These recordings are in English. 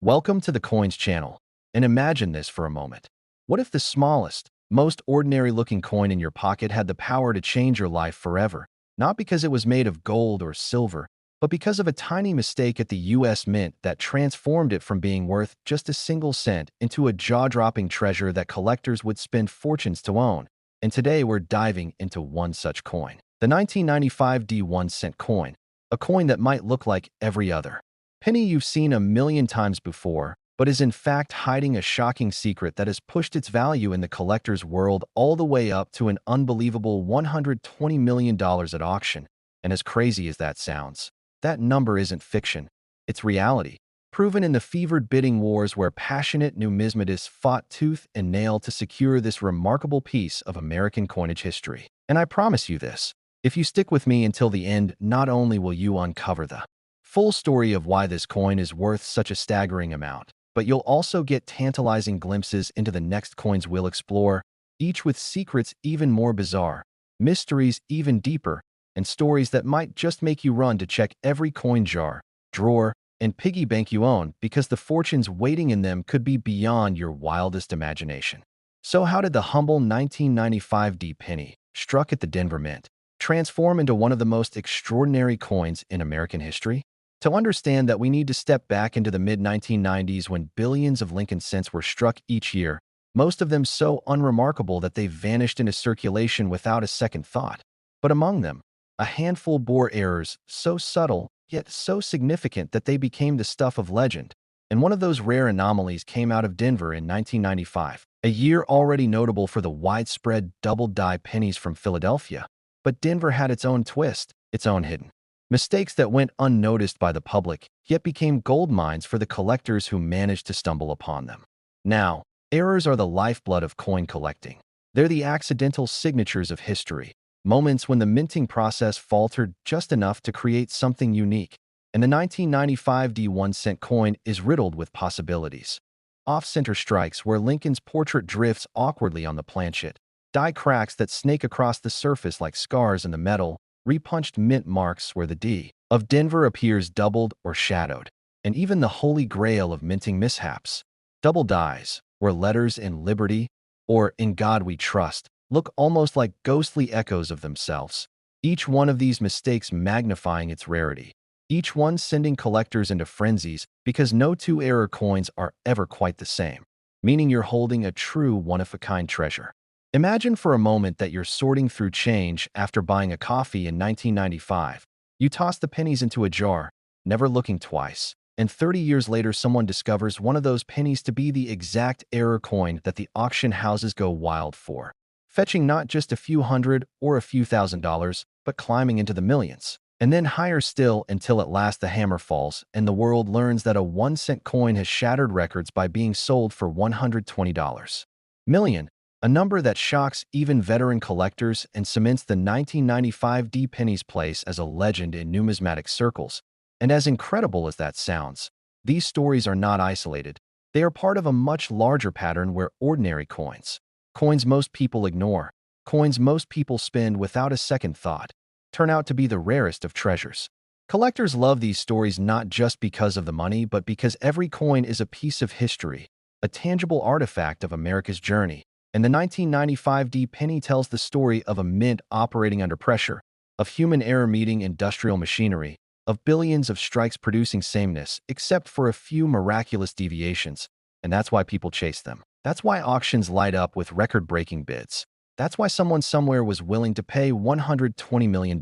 Welcome to the Coins channel. And imagine this for a moment. What if the smallest, most ordinary-looking coin in your pocket had the power to change your life forever? Not because it was made of gold or silver, but because of a tiny mistake at the US Mint that transformed it from being worth just a single cent into a jaw-dropping treasure that collectors would spend fortunes to own. And today we're diving into one such coin. The 1995 D 1-cent coin. A coin that might look like every other penny you've seen a million times before, but is in fact hiding a shocking secret that has pushed its value in the collector's world all the way up to an unbelievable $120 million at auction. And as crazy as that sounds, that number isn't fiction. It's reality, proven in the fevered bidding wars where passionate numismatists fought tooth and nail to secure this remarkable piece of American coinage history. And I promise you this, if you stick with me until the end, not only will you uncover the full story of why this coin is worth such a staggering amount, but you'll also get tantalizing glimpses into the next coins we'll explore, each with secrets even more bizarre, mysteries even deeper, and stories that might just make you run to check every coin jar, drawer, and piggy bank you own because the fortunes waiting in them could be beyond your wildest imagination. So how did the humble 1995 D penny, struck at the Denver Mint, transform into one of the most extraordinary coins in American history? To understand that, we need to step back into the mid-1990s when billions of Lincoln cents were struck each year, most of them so unremarkable that they vanished into circulation without a second thought. But among them, a handful bore errors so subtle, yet so significant that they became the stuff of legend. And one of those rare anomalies came out of Denver in 1995, a year already notable for the widespread double-die pennies from Philadelphia. But Denver had its own twist, its own hidden mistakes that went unnoticed by the public, yet became gold mines for the collectors who managed to stumble upon them. Now, errors are the lifeblood of coin collecting. They're the accidental signatures of history, moments when the minting process faltered just enough to create something unique. And the 1995 D 1-cent coin is riddled with possibilities. Off-center strikes where Lincoln's portrait drifts awkwardly on the planchet, die cracks that snake across the surface like scars in the metal, repunched mint marks where the D of Denver appears doubled or shadowed, and even the holy grail of minting mishaps, double dies, where letters in Liberty or In God We Trust look almost like ghostly echoes of themselves, each one of these mistakes magnifying its rarity, each one sending collectors into frenzies because no two error coins are ever quite the same, meaning you're holding a true one-of-a-kind treasure. Imagine for a moment that you're sorting through change after buying a coffee in 1995. You toss the pennies into a jar, never looking twice, and 30 years later someone discovers one of those pennies to be the exact error coin that the auction houses go wild for, fetching not just a few hundred or a few $1,000s, but climbing into the millions. And then higher still until at last the hammer falls and the world learns that a 1-cent coin has shattered records by being sold for $120 million. A number that shocks even veteran collectors and cements the 1995 D penny's place as a legend in numismatic circles. And as incredible as that sounds, these stories are not isolated. They are part of a much larger pattern where ordinary coins, coins most people ignore, coins most people spend without a second thought, turn out to be the rarest of treasures. Collectors love these stories not just because of the money, but because every coin is a piece of history, a tangible artifact of America's journey. And the 1995 D penny tells the story of a mint operating under pressure, of human error meeting industrial machinery, of billions of strikes producing sameness, except for a few miraculous deviations. And that's why people chase them. That's why auctions light up with record-breaking bids. That's why someone somewhere was willing to pay $120 million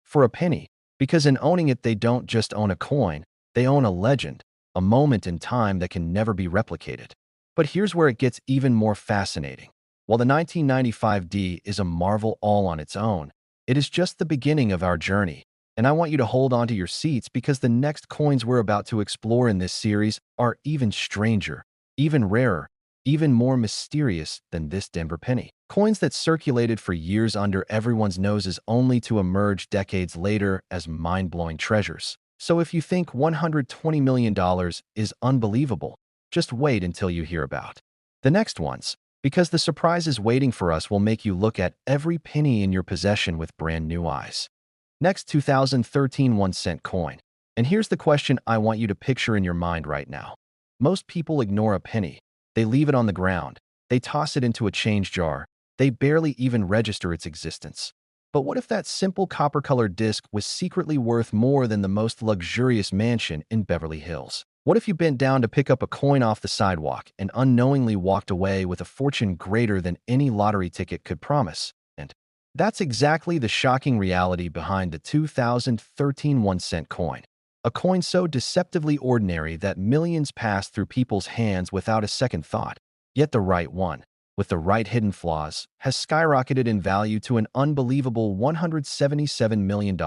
for a penny. Because in owning it, they don't just own a coin, they own a legend, a moment in time that can never be replicated. But here's where it gets even more fascinating. While the 1995 D is a marvel all on its own, it is just the beginning of our journey. And I want you to hold on to your seats because the next coins we're about to explore in this series are even stranger, even rarer, even more mysterious than this Denver penny. Coins that circulated for years under everyone's noses only to emerge decades later as mind-blowing treasures. So if you think $120 million is unbelievable, just wait until you hear about the next ones, because the surprises waiting for us will make you look at every penny in your possession with brand new eyes. Next, 2013 1-cent coin. And here's the question I want you to picture in your mind right now. Most people ignore a penny. They leave it on the ground. They toss it into a change jar. They barely even register its existence. But what if that simple copper-colored disc was secretly worth more than the most luxurious mansion in Beverly Hills? What if you bent down to pick up a coin off the sidewalk and unknowingly walked away with a fortune greater than any lottery ticket could promise? And that's exactly the shocking reality behind the 2013 1-cent coin. A coin so deceptively ordinary that millions passed through people's hands without a second thought. Yet the right one, with the right hidden flaws, has skyrocketed in value to an unbelievable $177 million,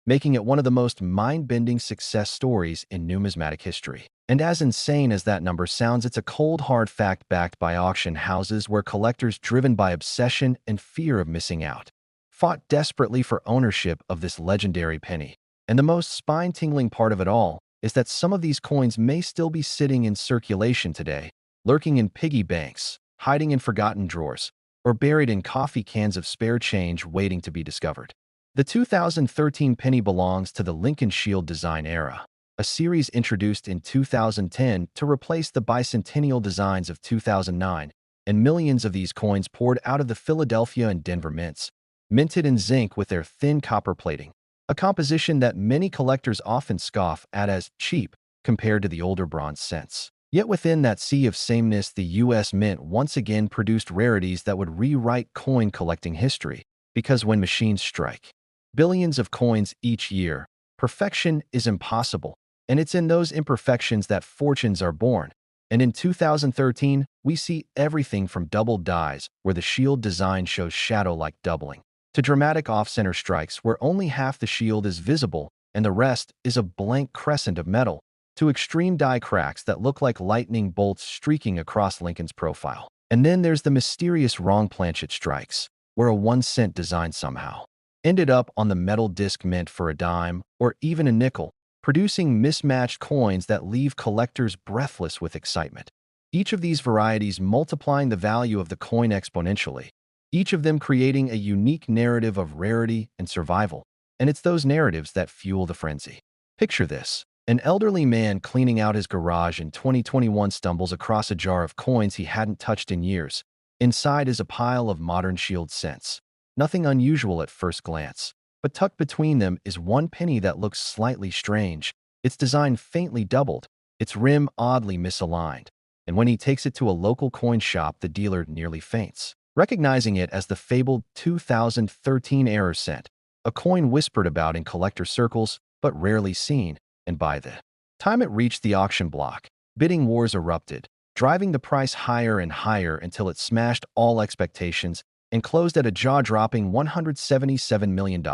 making it one of the most mind-bending success stories in numismatic history. And as insane as that number sounds, it's a cold, hard fact backed by auction houses where collectors driven by obsession and fear of missing out fought desperately for ownership of this legendary penny. And the most spine-tingling part of it all is that some of these coins may still be sitting in circulation today, lurking in piggy banks, hiding in forgotten drawers, or buried in coffee cans of spare change waiting to be discovered. The 2013 penny belongs to the Lincoln Shield design era, a series introduced in 2010 to replace the bicentennial designs of 2009, and millions of these coins poured out of the Philadelphia and Denver mints, minted in zinc with their thin copper plating, a composition that many collectors often scoff at as cheap compared to the older bronze cents. Yet within that sea of sameness, the U.S. Mint once again produced rarities that would rewrite coin collecting history, because when machines strike billions of coins each year, perfection is impossible, and it's in those imperfections that fortunes are born. And in 2013, we see everything from doubled dies, where the shield design shows shadow-like doubling, to dramatic off-center strikes where only half the shield is visible and the rest is a blank crescent of metal, to extreme die cracks that look like lightning bolts streaking across Lincoln's profile. And then there's the mysterious wrong planchet strikes, where a 1-cent design somehow ended up on the metal disc meant for a dime or even a nickel, producing mismatched coins that leave collectors breathless with excitement. Each of these varieties multiplying the value of the coin exponentially, each of them creating a unique narrative of rarity and survival. And it's those narratives that fuel the frenzy. Picture this. An elderly man cleaning out his garage in 2021 stumbles across a jar of coins he hadn't touched in years. Inside is a pile of modern shield cents. Nothing unusual at first glance, but tucked between them is one penny that looks slightly strange, its design faintly doubled, its rim oddly misaligned. And when he takes it to a local coin shop, the dealer nearly faints, recognizing it as the fabled 2013 error cent, a coin whispered about in collector circles but rarely seen. And by the time it reached the auction block, bidding wars erupted, driving the price higher and higher until it smashed all expectations and closed at a jaw-dropping $177 million.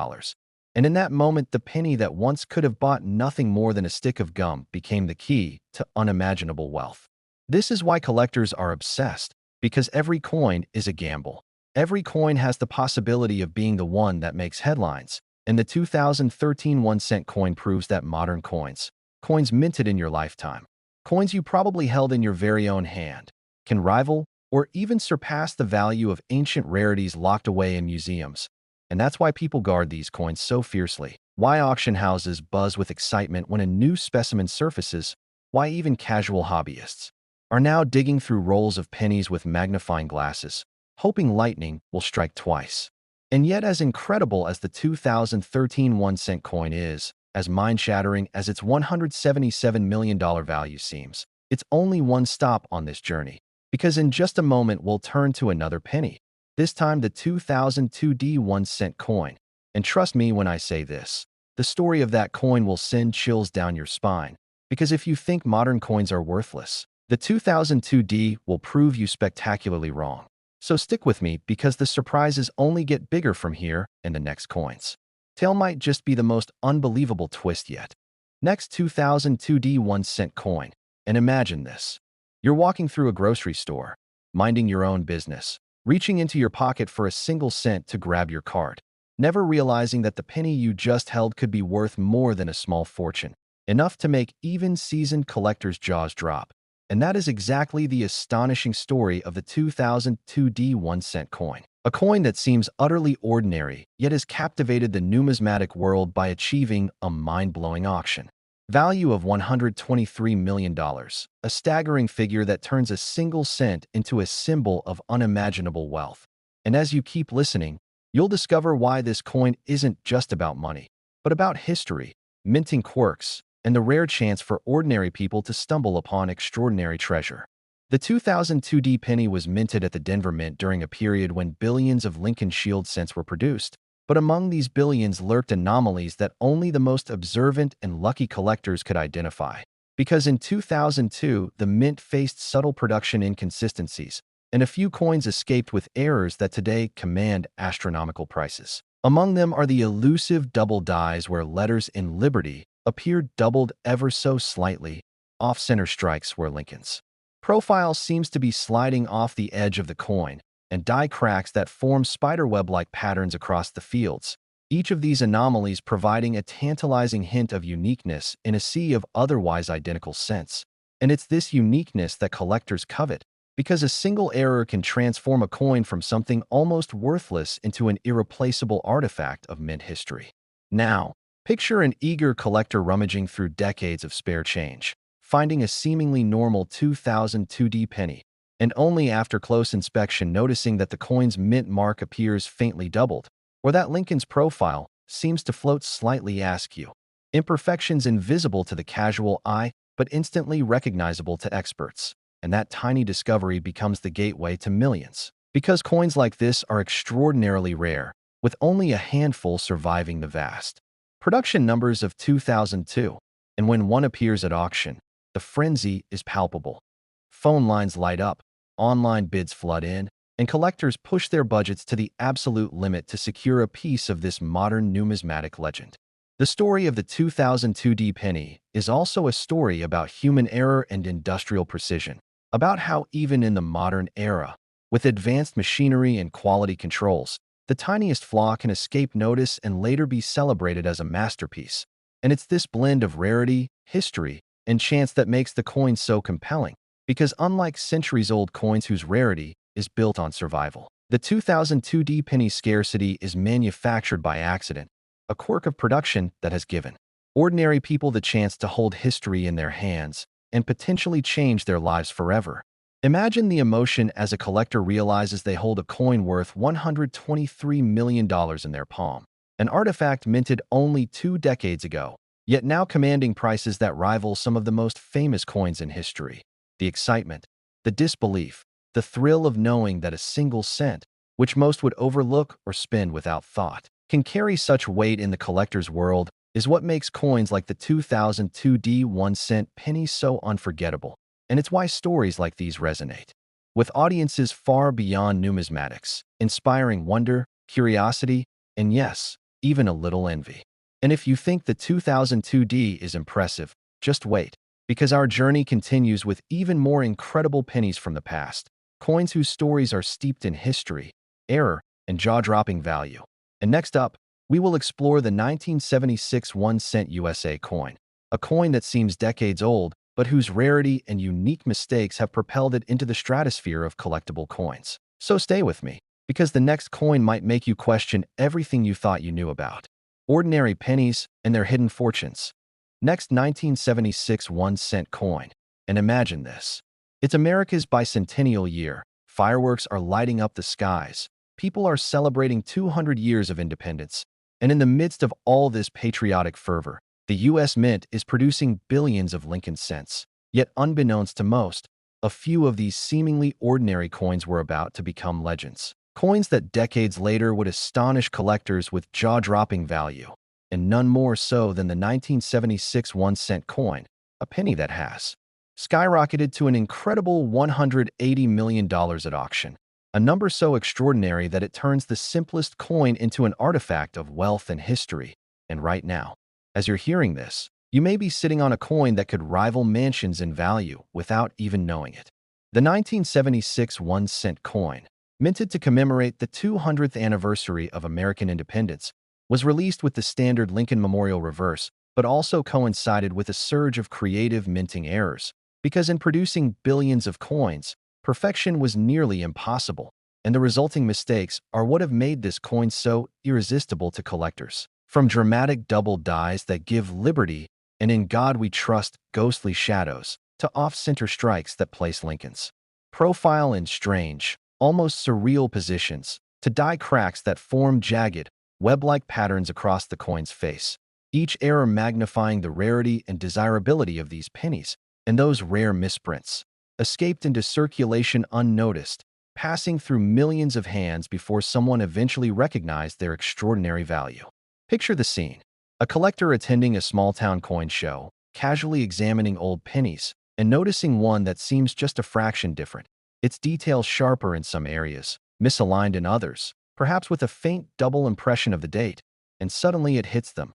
And in that moment, the penny that once could have bought nothing more than a stick of gum became the key to unimaginable wealth. This is why collectors are obsessed, because every coin is a gamble. Every coin has the possibility of being the one that makes headlines. And the 2013 1-cent coin proves that modern coins minted in your lifetime, coins you probably held in your very own hand, can rival or even surpass the value of ancient rarities locked away in museums. And that's why people guard these coins so fiercely, why auction houses buzz with excitement when a new specimen surfaces, why even casual hobbyists are now digging through rolls of pennies with magnifying glasses, hoping lightning will strike twice. And yet, as incredible as the 2013 1-cent coin is, as mind-shattering as its $177 million value seems, it's only one stop on this journey. Because in just a moment, we'll turn to another penny, this time the 2002 1-cent coin. And trust me when I say this, the story of that coin will send chills down your spine. Because if you think modern coins are worthless, the 2002 will prove you spectacularly wrong. So stick with me, because the surprises only get bigger from here and the next coins. Tale might just be the most unbelievable twist yet. Next, 2002 1-cent coin. And imagine this. You're walking through a grocery store, minding your own business, reaching into your pocket for a single cent to grab your card, never realizing that the penny you just held could be worth more than a small fortune, enough to make even seasoned collectors' jaws drop. And that is exactly the astonishing story of the 2002 1-cent coin. A coin that seems utterly ordinary, yet has captivated the numismatic world by achieving a mind-blowing auction. Value of $123 million, a staggering figure that turns a single cent into a symbol of unimaginable wealth. And as you keep listening, you'll discover why this coin isn't just about money, but about history, minting quirks, and the rare chance for ordinary people to stumble upon extraordinary treasure. The 2002 D penny was minted at the Denver Mint during a period when billions of Lincoln Shield cents were produced. But among these billions lurked anomalies that only the most observant and lucky collectors could identify. Because in 2002, the mint faced subtle production inconsistencies, and a few coins escaped with errors that today command astronomical prices. Among them are the elusive double dies where letters in Liberty appeared doubled ever so slightly, off-center strikes where Lincoln's profile seems to be sliding off the edge of the coin, and die cracks that form spiderweb-like patterns across the fields, each of these anomalies providing a tantalizing hint of uniqueness in a sea of otherwise identical cents. And it's this uniqueness that collectors covet, because a single error can transform a coin from something almost worthless into an irreplaceable artifact of mint history. Now, picture an eager collector rummaging through decades of spare change, finding a seemingly normal 2002 D penny, and only after close inspection noticing that the coin's mint mark appears faintly doubled, or that Lincoln's profile seems to float slightly askew. Imperfections invisible to the casual eye, but instantly recognizable to experts. And that tiny discovery becomes the gateway to millions. Because coins like this are extraordinarily rare, with only a handful surviving the vast production numbers of 2002. And when one appears at auction, the frenzy is palpable. Phone lines light up, online bids flood in, and collectors push their budgets to the absolute limit to secure a piece of this modern numismatic legend. The story of the 2002 D penny is also a story about human error and industrial precision, about how even in the modern era, with advanced machinery and quality controls, the tiniest flaw can escape notice and later be celebrated as a masterpiece. And it's this blend of rarity, history, and chance that makes the coin so compelling, because unlike centuries-old coins whose rarity is built on survival, the 2002 D penny's scarcity is manufactured by accident, a quirk of production that has given ordinary people the chance to hold history in their hands and potentially change their lives forever. Imagine the emotion as a collector realizes they hold a coin worth $123 million in their palm, an artifact minted only 2 decades ago, yet now commanding prices that rival some of the most famous coins in history. The excitement, the disbelief, the thrill of knowing that a single cent, which most would overlook or spend without thought, can carry such weight in the collector's world is what makes coins like the 2002 D 1-cent penny so unforgettable. And it's why stories like these resonate with audiences far beyond numismatics, inspiring wonder, curiosity, and yes, even a little envy. And if you think the 2002 D is impressive, just wait, because our journey continues with even more incredible pennies from the past, coins whose stories are steeped in history, error, and jaw-dropping value. And next up, we will explore the 1976 1-cent USA coin, a coin that seems decades old, but whose rarity and unique mistakes have propelled it into the stratosphere of collectible coins. So stay with me, because the next coin might make you question everything you thought you knew about ordinary pennies and their hidden fortunes. Next, 1976 1-cent coin. And imagine this. It's America's bicentennial year. Fireworks are lighting up the skies. People are celebrating 200 years of independence. And in the midst of all this patriotic fervor, the U.S. Mint is producing billions of Lincoln cents. Yet unbeknownst to most, a few of these seemingly ordinary coins were about to become legends. Coins that decades later would astonish collectors with jaw-dropping value. And none more so than the 1976 1-cent coin, a penny that has skyrocketed to an incredible $180 million at auction, a number so extraordinary that it turns the simplest coin into an artifact of wealth and history. And right now, as you're hearing this, you may be sitting on a coin that could rival mansions in value without even knowing it. The 1976 1-cent coin, minted to commemorate the 200th anniversary of American independence, was released with the standard Lincoln Memorial reverse, but also coincided with a surge of creative minting errors, because in producing billions of coins, perfection was nearly impossible, and the resulting mistakes are what have made this coin so irresistible to collectors. From dramatic double dies that give Liberty and In God We Trust ghostly shadows to off-center strikes that place Lincoln's profile in strange, almost surreal positions, to die cracks that form jagged, web-like patterns across the coin's face, each error magnifying the rarity and desirability of these pennies, and those rare misprints escaped into circulation unnoticed, passing through millions of hands before someone eventually recognized their extraordinary value. Picture the scene. A collector attending a small-town coin show, casually examining old pennies, and noticing one that seems just a fraction different. Its details sharper in some areas, misaligned in others, perhaps with a faint double impression of the date, and suddenly it hits them.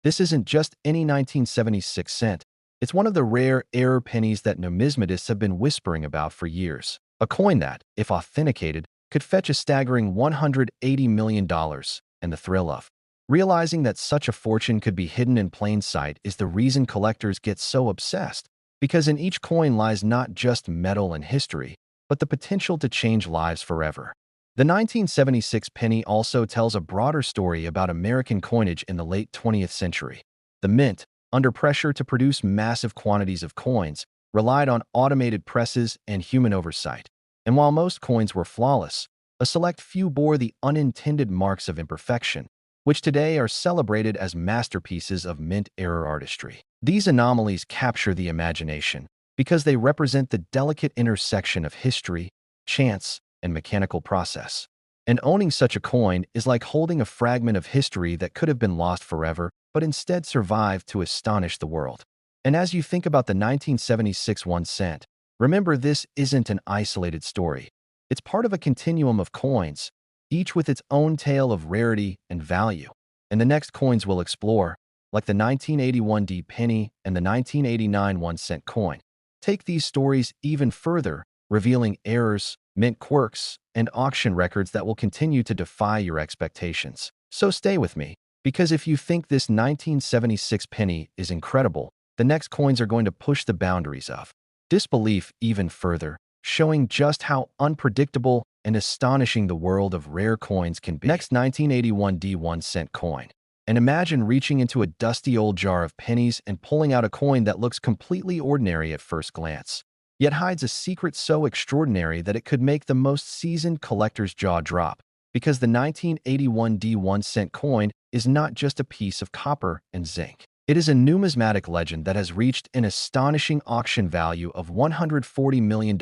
This isn't just any 1976 cent. It's one of the rare error pennies that numismatists have been whispering about for years. A coin that, if authenticated, could fetch a staggering $180 million, and the thrill of realizing that such a fortune could be hidden in plain sight is the reason collectors get so obsessed, because in each coin lies not just metal and history, but the potential to change lives forever. The 1976 penny also tells a broader story about American coinage in the late 20th century. The mint, under pressure to produce massive quantities of coins, relied on automated presses and human oversight. And while most coins were flawless, a select few bore the unintended marks of imperfection, which today are celebrated as masterpieces of mint error artistry. These anomalies capture the imagination because they represent the delicate intersection of history, chance, and mechanical process. And owning such a coin is like holding a fragment of history that could have been lost forever, but instead survived to astonish the world. And as you think about the 1976 1 cent, remember this isn't an isolated story. It's part of a continuum of coins, each with its own tale of rarity and value. And the next coins we'll explore, like the 1981 D penny and the 1989 1 cent coin, take these stories even further, revealing errors, mint quirks, and auction records that will continue to defy your expectations. So stay with me, because if you think this 1976 penny is incredible, the next coins are going to push the boundaries of disbelief even further, showing just how unpredictable and astonishing the world of rare coins can be. Next, 1981 D 1 cent coin. And imagine reaching into a dusty old jar of pennies and pulling out a coin that looks completely ordinary at first glance, yet hides a secret so extraordinary that it could make the most seasoned collector's jaw drop, because the 1981 D 1 cent coin is not just a piece of copper and zinc. It is a numismatic legend that has reached an astonishing auction value of $140 million,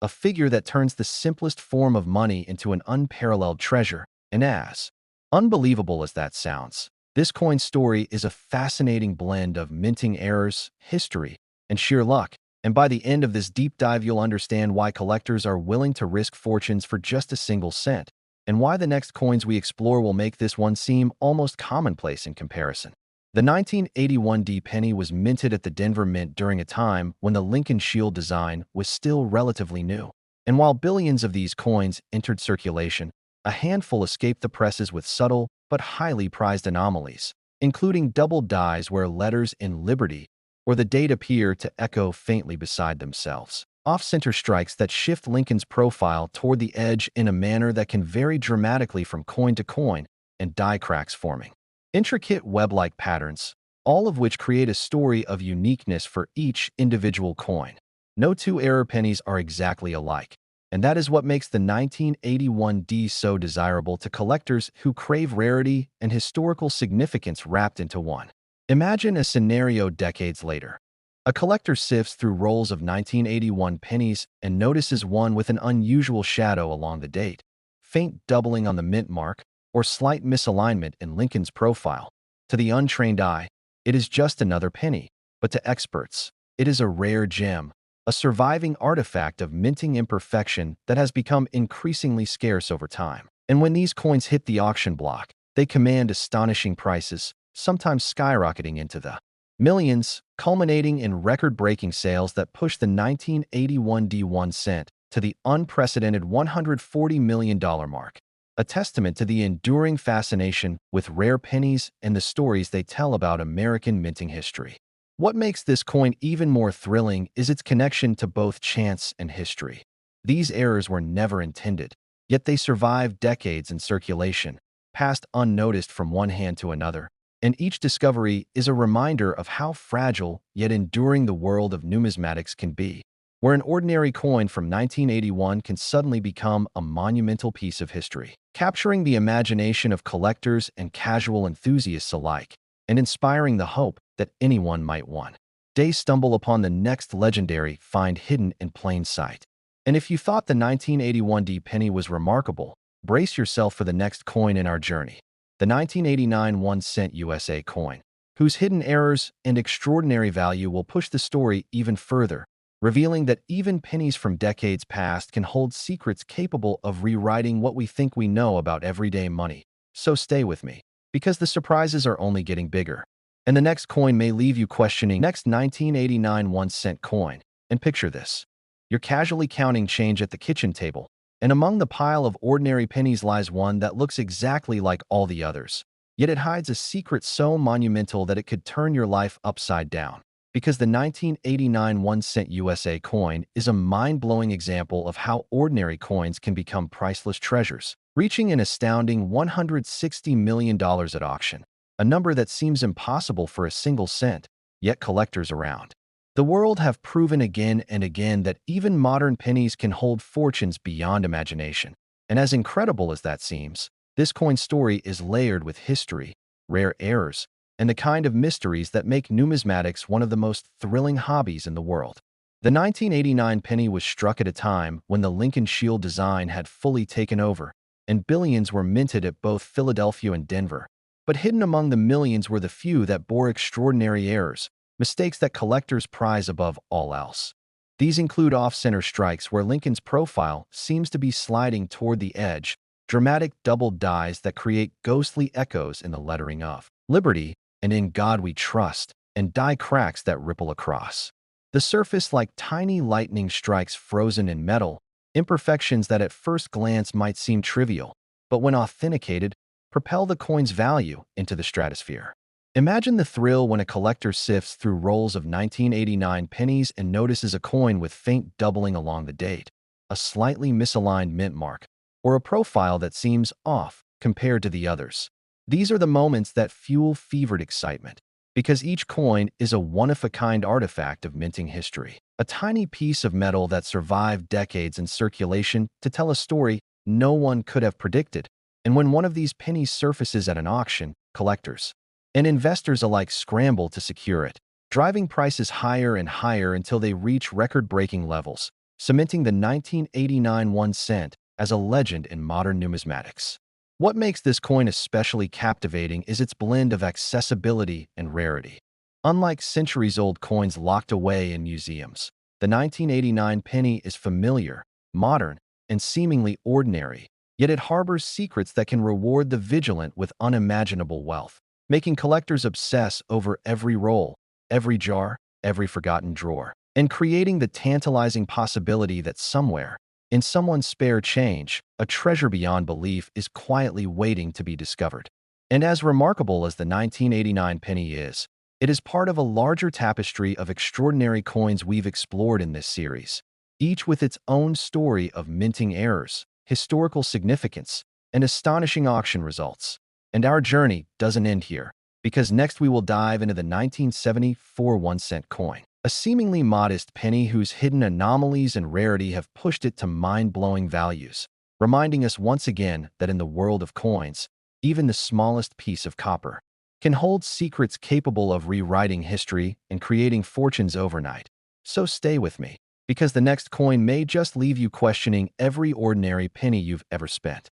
a figure that turns the simplest form of money into an unparalleled treasure. And as unbelievable as that sounds, this coin's story is a fascinating blend of minting errors, history, and sheer luck. And by the end of this deep dive, you'll understand why collectors are willing to risk fortunes for just a single cent, and why the next coins we explore will make this one seem almost commonplace in comparison. The 1981 D penny was minted at the Denver Mint during a time when the Lincoln Shield design was still relatively new. And while billions of these coins entered circulation, a handful escaped the presses with subtle but highly prized anomalies, including double dies where letters in Liberty or the date appear to echo faintly beside themselves. Off-center strikes that shift Lincoln's profile toward the edge in a manner that can vary dramatically from coin to coin, and die cracks forming intricate web-like patterns, all of which create a story of uniqueness for each individual coin. No two error pennies are exactly alike, and that is what makes the 1981 D so desirable to collectors who crave rarity and historical significance wrapped into one. Imagine a scenario decades later. A collector sifts through rolls of 1981 pennies and notices one with an unusual shadow along the date, faint doubling on the mint mark, or slight misalignment in Lincoln's profile. To the untrained eye, it is just another penny, but to experts, it is a rare gem, a surviving artifact of minting imperfection that has become increasingly scarce over time. And when these coins hit the auction block, they command astonishing prices, sometimes skyrocketing into the millions, culminating in record-breaking sales that push the 1981 D 1 cent to the unprecedented $140 million mark, a testament to the enduring fascination with rare pennies and the stories they tell about American minting history. What makes this coin even more thrilling is its connection to both chance and history. These errors were never intended, yet they survived decades in circulation, passed unnoticed from one hand to another, And each discovery is a reminder of how fragile yet enduring the world of numismatics can be, where an ordinary coin from 1981 can suddenly become a monumental piece of history, capturing the imagination of collectors and casual enthusiasts alike, and inspiring the hope that anyone might one day stumble upon the next legendary find hidden in plain sight. And if you thought the 1981 D penny was remarkable, brace yourself for the next coin in our journey, the 1989 1-cent USA coin, whose hidden errors and extraordinary value will push the story even further, revealing that even pennies from decades past can hold secrets capable of rewriting what we think we know about everyday money. So stay with me, because the surprises are only getting bigger. And the next coin may leave you questioning. Next, 1989 1-cent coin. And picture this. You're casually counting change at the kitchen table, and among the pile of ordinary pennies lies one that looks exactly like all the others. Yet it hides a secret so monumental that it could turn your life upside down. Because the 1989 1-cent USA coin is a mind-blowing example of how ordinary coins can become priceless treasures, reaching an astounding $160 million at auction, a number that seems impossible for a single cent, yet collectors around the world have proven again and again that even modern pennies can hold fortunes beyond imagination. And as incredible as that seems, this coin's story is layered with history, rare errors, and the kind of mysteries that make numismatics one of the most thrilling hobbies in the world. The 1989 penny was struck at a time when the Lincoln Shield design had fully taken over, and billions were minted at both Philadelphia and Denver. But hidden among the millions were the few that bore extraordinary errors, mistakes that collectors prize above all else. These include off-center strikes where Lincoln's profile seems to be sliding toward the edge, dramatic double dies that create ghostly echoes in the lettering of Liberty and In God We Trust, and die cracks that ripple across the surface like tiny lightning strikes frozen in metal, imperfections that at first glance might seem trivial, but when authenticated, propel the coin's value into the stratosphere. Imagine the thrill when a collector sifts through rolls of 1989 pennies and notices a coin with faint doubling along the date, a slightly misaligned mint mark, or a profile that seems off compared to the others. These are the moments that fuel fevered excitement, because each coin is a one-of-a-kind artifact of minting history, a tiny piece of metal that survived decades in circulation to tell a story no one could have predicted. And when one of these pennies surfaces at an auction, collectors and investors alike scramble to secure it, driving prices higher and higher until they reach record-breaking levels, cementing the 1989 1-cent as a legend in modern numismatics. What makes this coin especially captivating is its blend of accessibility and rarity. Unlike centuries-old coins locked away in museums, the 1989 penny is familiar, modern, and seemingly ordinary, yet it harbors secrets that can reward the vigilant with unimaginable wealth, making collectors obsess over every roll, every jar, every forgotten drawer, and creating the tantalizing possibility that somewhere, in someone's spare change, a treasure beyond belief is quietly waiting to be discovered. And as remarkable as the 1989 penny is, it is part of a larger tapestry of extraordinary coins we've explored in this series, each with its own story of minting errors, historical significance, and astonishing auction results. And our journey doesn't end here, because next we will dive into the 1974 1-cent coin, a seemingly modest penny whose hidden anomalies and rarity have pushed it to mind-blowing values, reminding us once again that in the world of coins, even the smallest piece of copper can hold secrets capable of rewriting history and creating fortunes overnight. So stay with me, because the next coin may just leave you questioning every ordinary penny you've ever spent.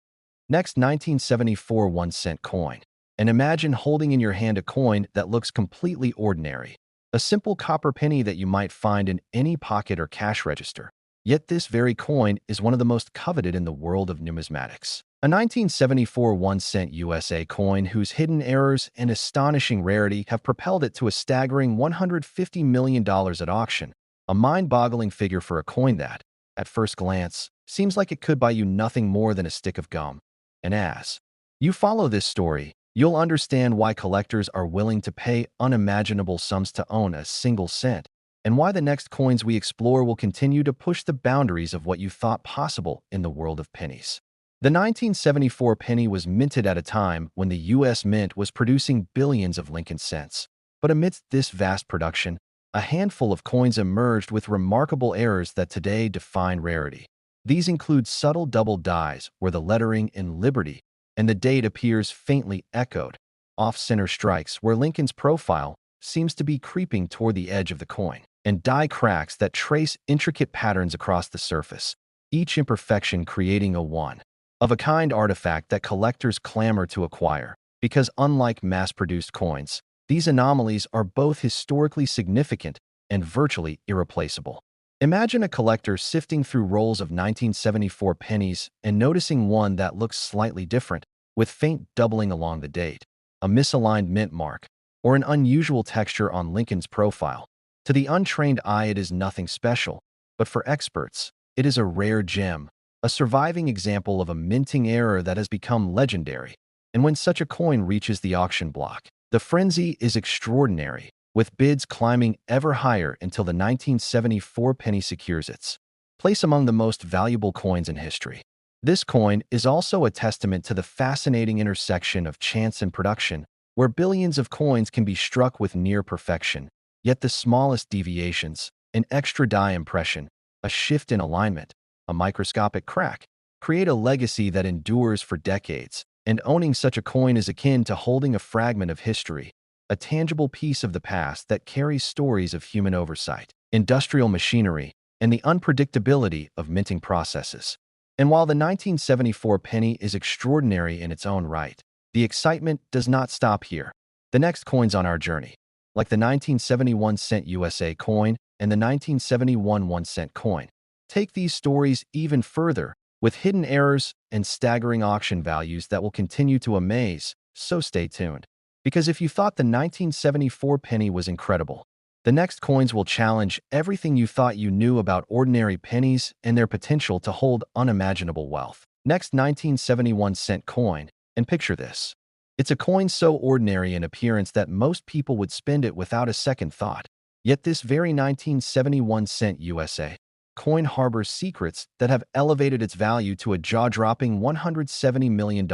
Next, 1974 1-cent coin. And imagine holding in your hand a coin that looks completely ordinary, a simple copper penny that you might find in any pocket or cash register. Yet this very coin is one of the most coveted in the world of numismatics. A 1974 1-cent USA coin whose hidden errors and astonishing rarity have propelled it to a staggering $150 million at auction, a mind-boggling figure for a coin that, at first glance, seems like it could buy you nothing more than a stick of gum. And as you follow this story, you'll understand why collectors are willing to pay unimaginable sums to own a single cent, and why the next coins we explore will continue to push the boundaries of what you thought possible in the world of pennies. The 1974 penny was minted at a time when the U.S. Mint was producing billions of Lincoln cents. But amidst this vast production, a handful of coins emerged with remarkable errors that today define rarity. These include subtle double dies where the lettering in Liberty and the date appears faintly echoed, off-center strikes where Lincoln's profile seems to be creeping toward the edge of the coin, and die cracks that trace intricate patterns across the surface, each imperfection creating a one-of-a-kind artifact that collectors clamor to acquire. Because unlike mass-produced coins, these anomalies are both historically significant and virtually irreplaceable. Imagine a collector sifting through rolls of 1974 pennies and noticing one that looks slightly different, with faint doubling along the date, a misaligned mint mark, or an unusual texture on Lincoln's profile. To the untrained eye, it is nothing special, but for experts, it is a rare gem, a surviving example of a minting error that has become legendary. And when such a coin reaches the auction block, the frenzy is extraordinary, with bids climbing ever higher until the 1974 penny secures its place among the most valuable coins in history. This coin is also a testament to the fascinating intersection of chance and production, where billions of coins can be struck with near perfection, yet the smallest deviations, an extra die impression, a shift in alignment, a microscopic crack, create a legacy that endures for decades. And owning such a coin is akin to holding a fragment of history, a tangible piece of the past that carries stories of human oversight, industrial machinery, and the unpredictability of minting processes. And while the 1974 penny is extraordinary in its own right, the excitement does not stop here. The next coins on our journey, like the 1971 cent USA coin and the 1971 1-cent coin, take these stories even further, with hidden errors and staggering auction values that will continue to amaze, so stay tuned. Because if you thought the 1974 penny was incredible, the next coins will challenge everything you thought you knew about ordinary pennies and their potential to hold unimaginable wealth. Next, 1971 cent coin, and picture this. It's a coin so ordinary in appearance that most people would spend it without a second thought. Yet this very 1971 cent USA coin harbors secrets that have elevated its value to a jaw-dropping $170 million,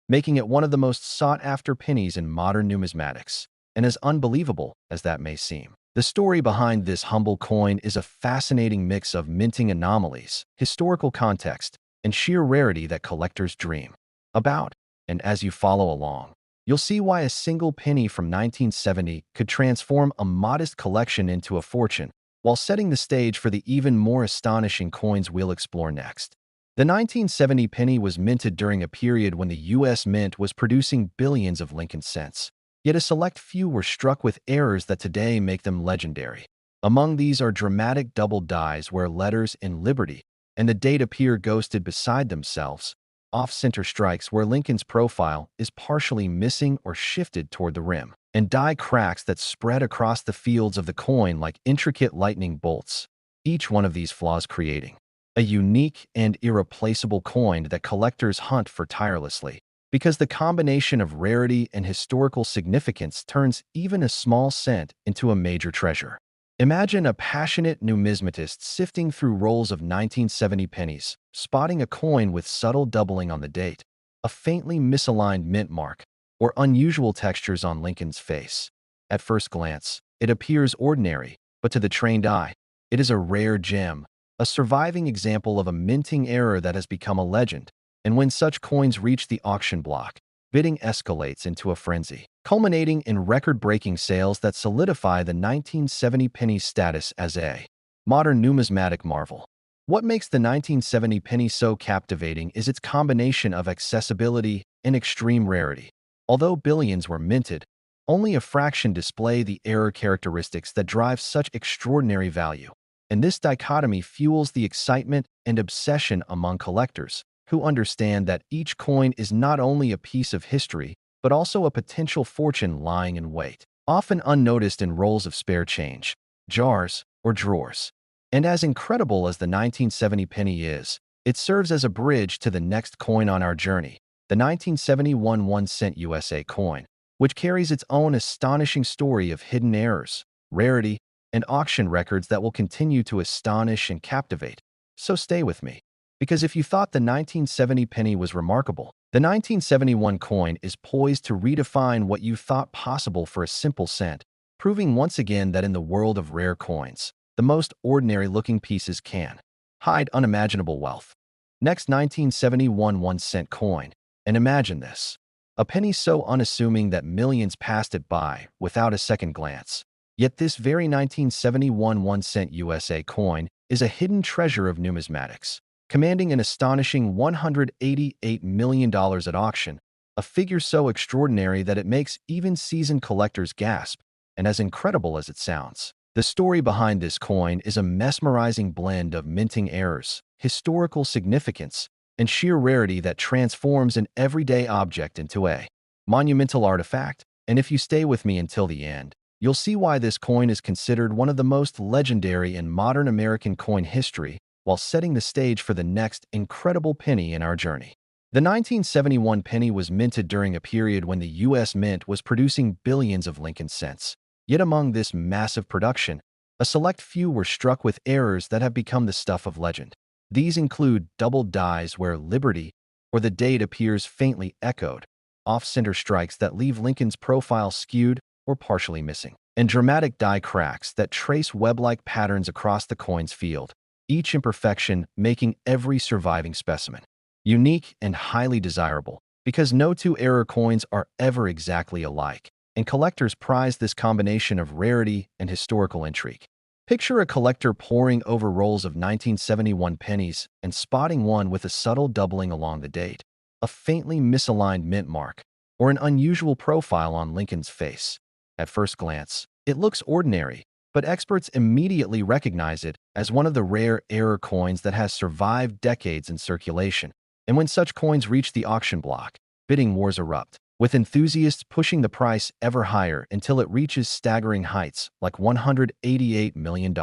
making it one of the most sought-after pennies in modern numismatics. And as unbelievable as that may seem, the story behind this humble coin is a fascinating mix of minting anomalies, historical context, and sheer rarity that collectors dream about. And as you follow along, you'll see why a single penny from 1970 could transform a modest collection into a fortune, while setting the stage for the even more astonishing coins we'll explore next. The 1970 penny was minted during a period when the U.S. Mint was producing billions of Lincoln cents, yet a select few were struck with errors that today make them legendary. Among these are dramatic double dies where letters in Liberty and the date appear ghosted beside themselves, off-center strikes where Lincoln's profile is partially missing or shifted toward the rim, and die cracks that spread across the fields of the coin like intricate lightning bolts, each one of these flaws creating a unique and irreplaceable coin that collectors hunt for tirelessly. Because the combination of rarity and historical significance turns even a small cent into a major treasure. Imagine a passionate numismatist sifting through rolls of 1970 pennies, spotting a coin with subtle doubling on the date, a faintly misaligned mint mark, or unusual textures on Lincoln's face. At first glance, it appears ordinary, but to the trained eye, it is a rare gem, a surviving example of a minting error that has become a legend. And when such coins reach the auction block, bidding escalates into a frenzy, culminating in record-breaking sales that solidify the 1970 penny's status as a modern numismatic marvel. What makes the 1970 penny so captivating is its combination of accessibility and extreme rarity. Although billions were minted, only a fraction display the error characteristics that drive such extraordinary value. And this dichotomy fuels the excitement and obsession among collectors, who understand that each coin is not only a piece of history, but also a potential fortune lying in wait, often unnoticed in rolls of spare change, jars, or drawers. And as incredible as the 1970 penny is, it serves as a bridge to the next coin on our journey, the 1971 1-cent USA coin, which carries its own astonishing story of hidden errors, rarity, and auction records that will continue to astonish and captivate. So stay with me. Because if you thought the 1970 penny was remarkable, the 1971 coin is poised to redefine what you thought possible for a simple cent, proving once again that in the world of rare coins, the most ordinary-looking pieces can hide unimaginable wealth. Next, 1971 1-cent coin. And imagine this. A penny so unassuming that millions passed it by without a second glance. Yet this very 1971 1-cent USA coin is a hidden treasure of numismatics, commanding an astonishing $188 million at auction, a figure so extraordinary that it makes even seasoned collectors gasp, and as incredible as it sounds. The story behind this coin is a mesmerizing blend of minting errors, historical significance, and sheer rarity that transforms an everyday object into a monumental artifact. And if you stay with me until the end, you'll see why this coin is considered one of the most legendary in modern American coin history, while setting the stage for the next incredible penny in our journey. The 1971 penny was minted during a period when the U.S. Mint was producing billions of Lincoln cents. Yet among this massive production, a select few were struck with errors that have become the stuff of legend. These include double dies where Liberty or the date appears faintly echoed, off-center strikes that leave Lincoln's profile skewed or partially missing, and dramatic die cracks that trace web-like patterns across the coin's field, each imperfection making every surviving specimen unique and highly desirable, because no two error coins are ever exactly alike, and collectors prize this combination of rarity and historical intrigue. Picture a collector poring over rolls of 1971 pennies and spotting one with a subtle doubling along the date, a faintly misaligned mint mark, or an unusual profile on Lincoln's face. At first glance, it looks ordinary, but experts immediately recognize it as one of the rare error coins that has survived decades in circulation. And when such coins reach the auction block, bidding wars erupt, with enthusiasts pushing the price ever higher until it reaches staggering heights like $188 million,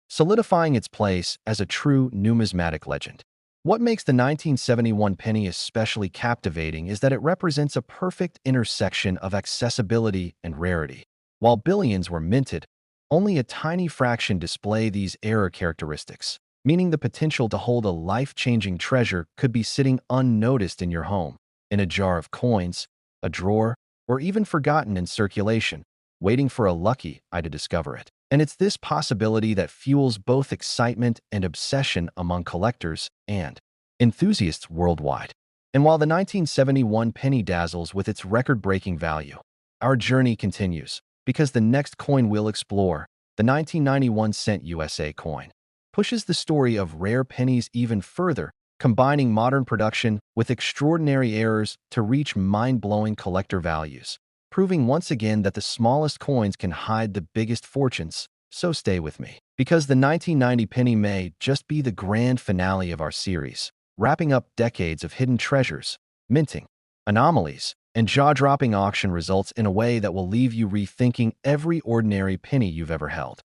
solidifying its place as a true numismatic legend. What makes the 1971 penny especially captivating is that it represents a perfect intersection of accessibility and rarity. While billions were minted, only a tiny fraction display these error characteristics, meaning the potential to hold a life-changing treasure could be sitting unnoticed in your home, in a jar of coins, a drawer, or even forgotten in circulation, waiting for a lucky eye to discover it. And it's this possibility that fuels both excitement and obsession among collectors and enthusiasts worldwide. And while the 1971 penny dazzles with its record-breaking value, our journey continues, because the next coin we'll explore, the 1991 cent USA coin, pushes the story of rare pennies even further, combining modern production with extraordinary errors to reach mind-blowing collector values, proving once again that the smallest coins can hide the biggest fortunes. So stay with me, because the 1990 penny may just be the grand finale of our series, wrapping up decades of hidden treasures, minting, anomalies, and jaw-dropping auction results in a way that will leave you rethinking every ordinary penny you've ever held.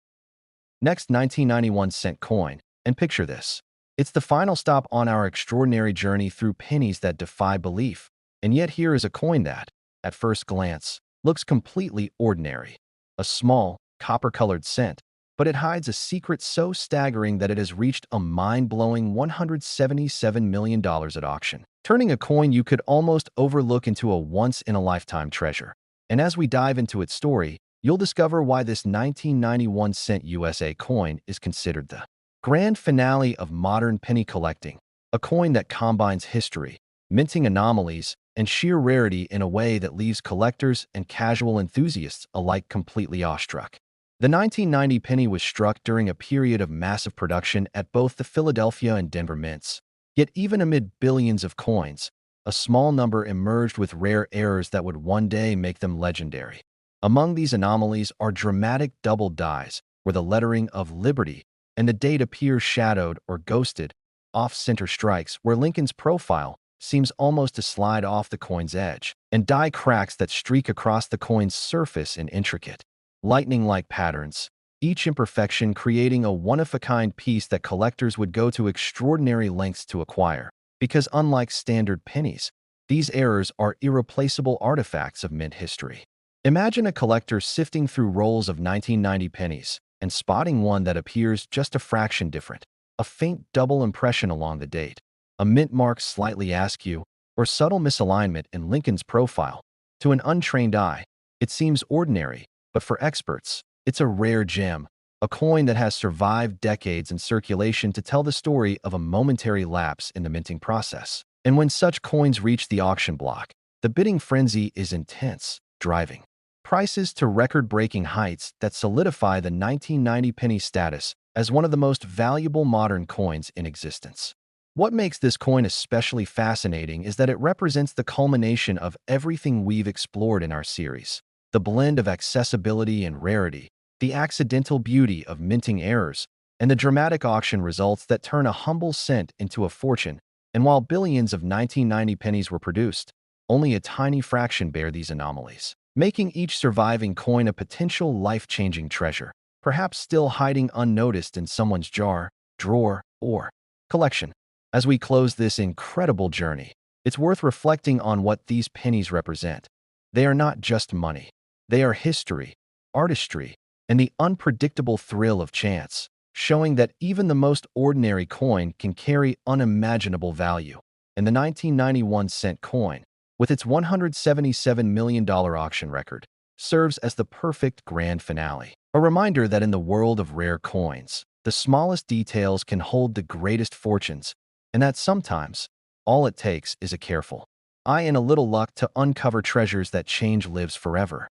Next, 1991 cent coin, and picture this. It's the final stop on our extraordinary journey through pennies that defy belief, and yet here is a coin that, at first glance, looks completely ordinary. A small, copper-colored cent, but it hides a secret so staggering that it has reached a mind-blowing $177 million at auction, turning a coin you could almost overlook into a once-in-a-lifetime treasure. And as we dive into its story, you'll discover why this 1991 cent USA coin is considered the grand finale of modern penny collecting, a coin that combines history, minting anomalies, and sheer rarity in a way that leaves collectors and casual enthusiasts alike completely awestruck. The 1990 penny was struck during a period of massive production at both the Philadelphia and Denver mints. Yet even amid billions of coins, a small number emerged with rare errors that would one day make them legendary. Among these anomalies are dramatic double dies, where the lettering of Liberty and the date appears shadowed or ghosted, off-center strikes where Lincoln's profile seems almost to slide off the coin's edge, and die cracks that streak across the coin's surface in intricate, lightning-like patterns, each imperfection creating a one-of-a-kind piece that collectors would go to extraordinary lengths to acquire, because unlike standard pennies, these errors are irreplaceable artifacts of mint history. Imagine a collector sifting through rolls of 1990 pennies and spotting one that appears just a fraction different, a faint double impression along the date, a mint mark slightly askew, or subtle misalignment in Lincoln's profile. To an untrained eye, it seems ordinary, but for experts, it's a rare gem, a coin that has survived decades in circulation to tell the story of a momentary lapse in the minting process. And when such coins reach the auction block, the bidding frenzy is intense, driving prices to record-breaking heights that solidify the 1990 penny status as one of the most valuable modern coins in existence. What makes this coin especially fascinating is that it represents the culmination of everything we've explored in our series. The blend of accessibility and rarity, the accidental beauty of minting errors, and the dramatic auction results that turn a humble cent into a fortune. And while billions of 1990 pennies were produced, only a tiny fraction bear these anomalies, making each surviving coin a potential life-changing treasure, perhaps still hiding unnoticed in someone's jar, drawer, or collection. As we close this incredible journey, it's worth reflecting on what these pennies represent. They are not just money. They are history, artistry, and the unpredictable thrill of chance, showing that even the most ordinary coin can carry unimaginable value. And the 1991 cent coin, with its $177 million auction record, serves as the perfect grand finale. A reminder that in the world of rare coins, the smallest details can hold the greatest fortunes, and that sometimes, all it takes is a careful eye and a little luck to uncover treasures that change lives forever.